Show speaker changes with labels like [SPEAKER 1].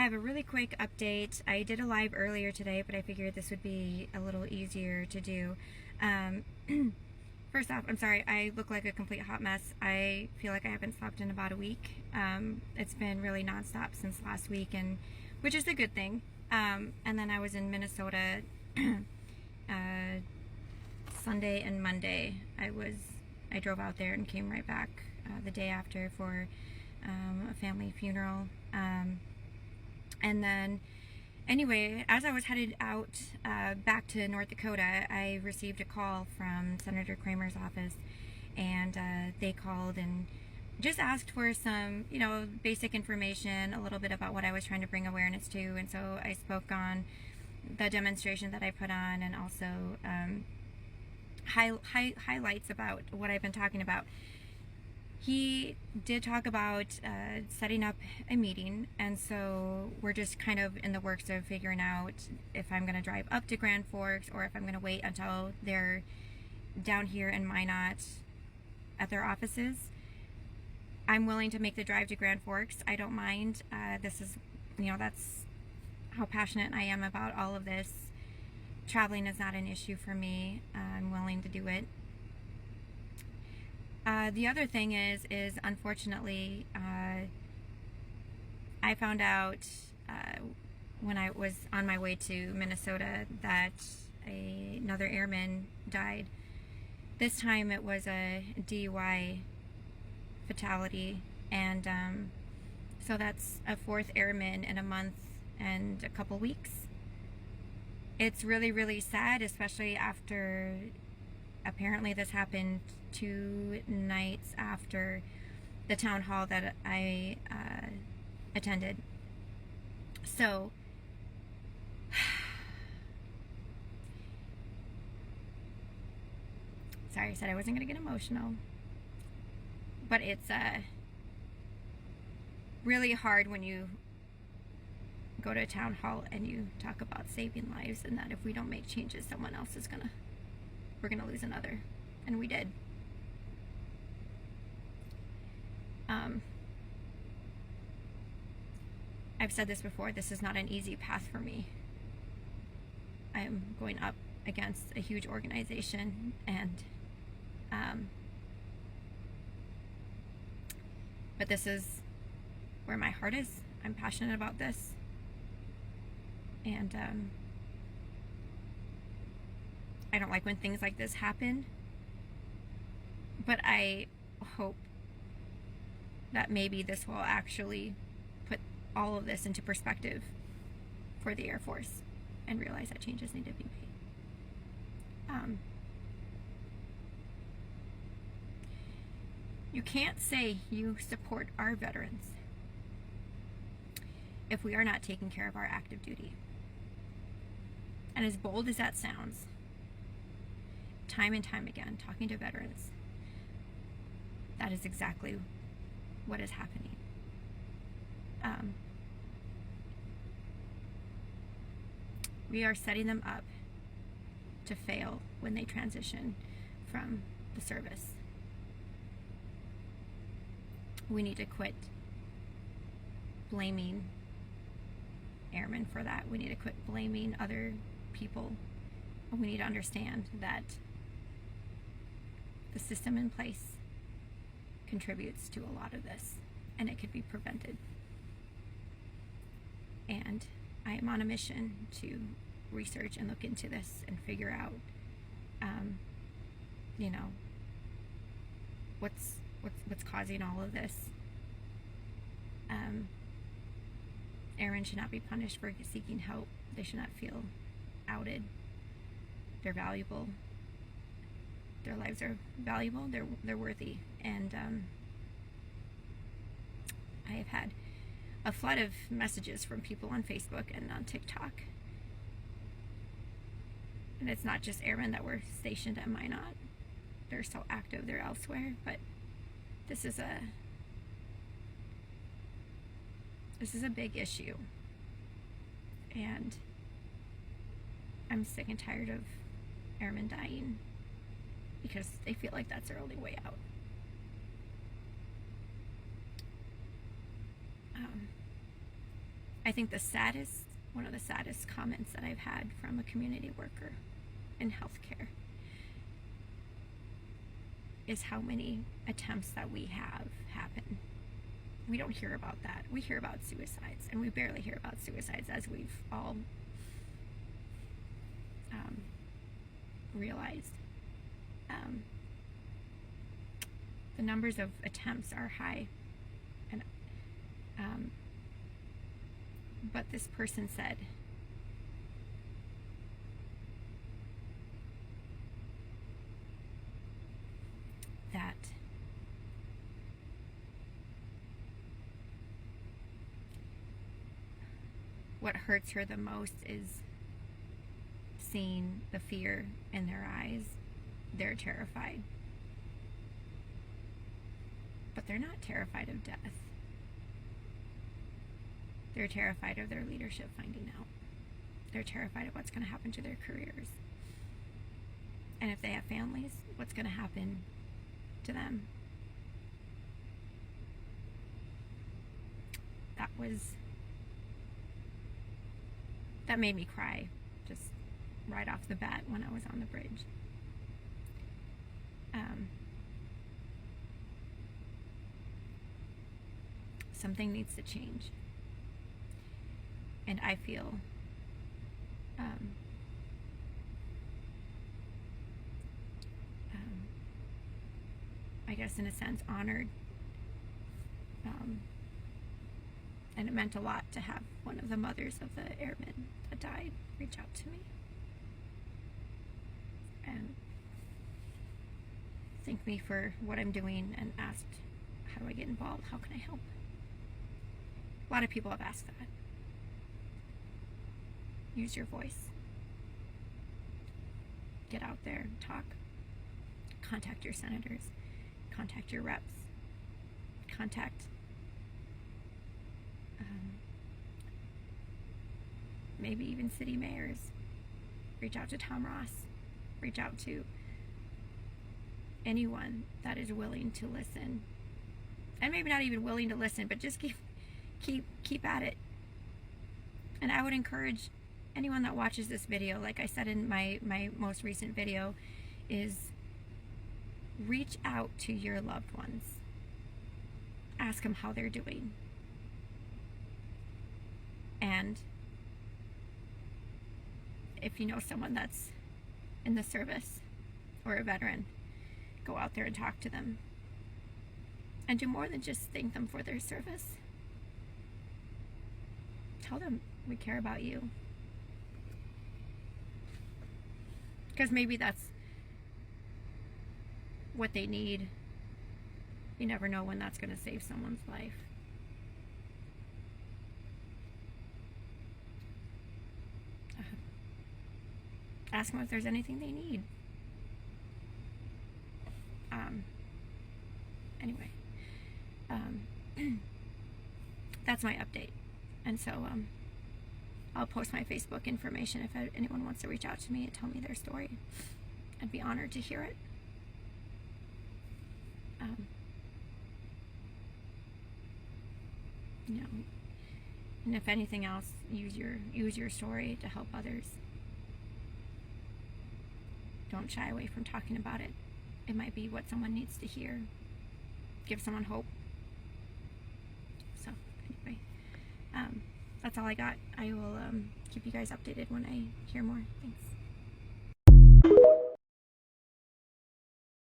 [SPEAKER 1] have a really quick update. I did a live earlier today, but I figured this would be a little easier to do. First off, I'm sorry, I look like a complete hot mess. I feel like I haven't slept in about a week. It's been really nonstop since last week, and which is a good thing. And then I was in Minnesota Sunday and Monday. I drove out there and came right back the day after for a family funeral. And then, anyway, as I was headed out back to North Dakota, I received a call from Senator Kramer's office, and they called and just asked for some, basic information, a little bit about what I was trying to bring awareness to. And so I spoke on the demonstration that I put on, and also highlights about what I've been talking about. He did talk about setting up a meeting, and so we're just kind of in the works of figuring out if I'm going to drive up to Grand Forks or if I'm going to wait until they're down here in Minot at their offices. I'm willing to make the drive to Grand Forks. I don't mind. This is, that's how passionate I am about all of this. Traveling is not an issue for me. I'm willing to do it. The other thing is unfortunately, I found out when I was on my way to Minnesota that another airman died. This time it was a DUI fatality, and so that's a fourth airman in a month and a couple weeks. It's really, really sad, especially after apparently this happened 2 nights after the town hall that I attended. So sorry, I said I wasn't going to get emotional, but it's really hard when you go to a town hall and you talk about saving lives, and that if we don't make changes, someone else is we're gonna lose another. And we did. I've said this before, this is not an easy path for me. I am going up against a huge organization, and but this is where my heart is. I'm passionate about this, and I don't like when things like this happen, but I hope that maybe this will actually put all of this into perspective for the Air Force and realize that changes need to be made. You can't say you support our veterans if we are not taking care of our active duty. And as bold as that sounds, time and time again, talking to veterans, that is exactly what is happening. We are setting them up to fail when they transition from the service. We need to quit blaming airmen for that. We need to quit blaming other people. We need to understand that the system in place contributes to a lot of this, and it could be prevented. And I am on a mission to research and look into this and figure out, what's causing all of this. Airmen should not be punished for seeking help. They should not feel outed. They're valuable. Their lives are valuable. They're worthy. And I have had a flood of messages from people on Facebook and on TikTok. And it's not just airmen that were stationed at Minot. They're so active, they're elsewhere. But this is a big issue. And I'm sick and tired of airmen dying because they feel like that's their only way out. I think one of the saddest comments that I've had from a community worker in healthcare is how many attempts that we have happen. We don't hear about that. We hear about suicides, and we barely hear about suicides, as we've all realized. The numbers of attempts are high, and but this person said that what hurts her the most is seeing the fear in their eyes. They're terrified. But they're not terrified of death. They're terrified of their leadership finding out. They're terrified of what's going to happen to their careers. And if they have families, what's going to happen to them? That made me cry just right off the bat when I was on the bridge. Something needs to change. And I feel I guess in a sense honored, and it meant a lot to have one of the mothers of the airmen that died reach out to me and thank me for what I'm doing and asked, how do I get involved? How can I help? A lot of people have asked that. Use your voice. Get out there, talk. Contact your senators. Contact your reps. Contact maybe even city mayors. Reach out to Tom Ross. Reach out to anyone that is willing to listen. And maybe not even willing to listen, but just keep at it. And I would encourage anyone that watches this video, like I said in my most recent video, is reach out to your loved ones. Ask them how they're doing. And if you know someone that's in the service or a veteran, go out there and talk to them. And do more than just thank them for their service. Tell them we care about you. Because maybe that's what they need. You never know when that's going to save someone's life. Ask them if there's anything they need. Anyway, that's my update. And so I'll post my Facebook information if anyone wants to reach out to me and tell me their story. I'd be honored to hear it. You know, and if anything else, use your story to help others. Don't shy away from talking about it. It might be what someone needs to hear. Give someone hope. So anyway, that's all I got. I will keep you guys updated when I hear more. Thanks.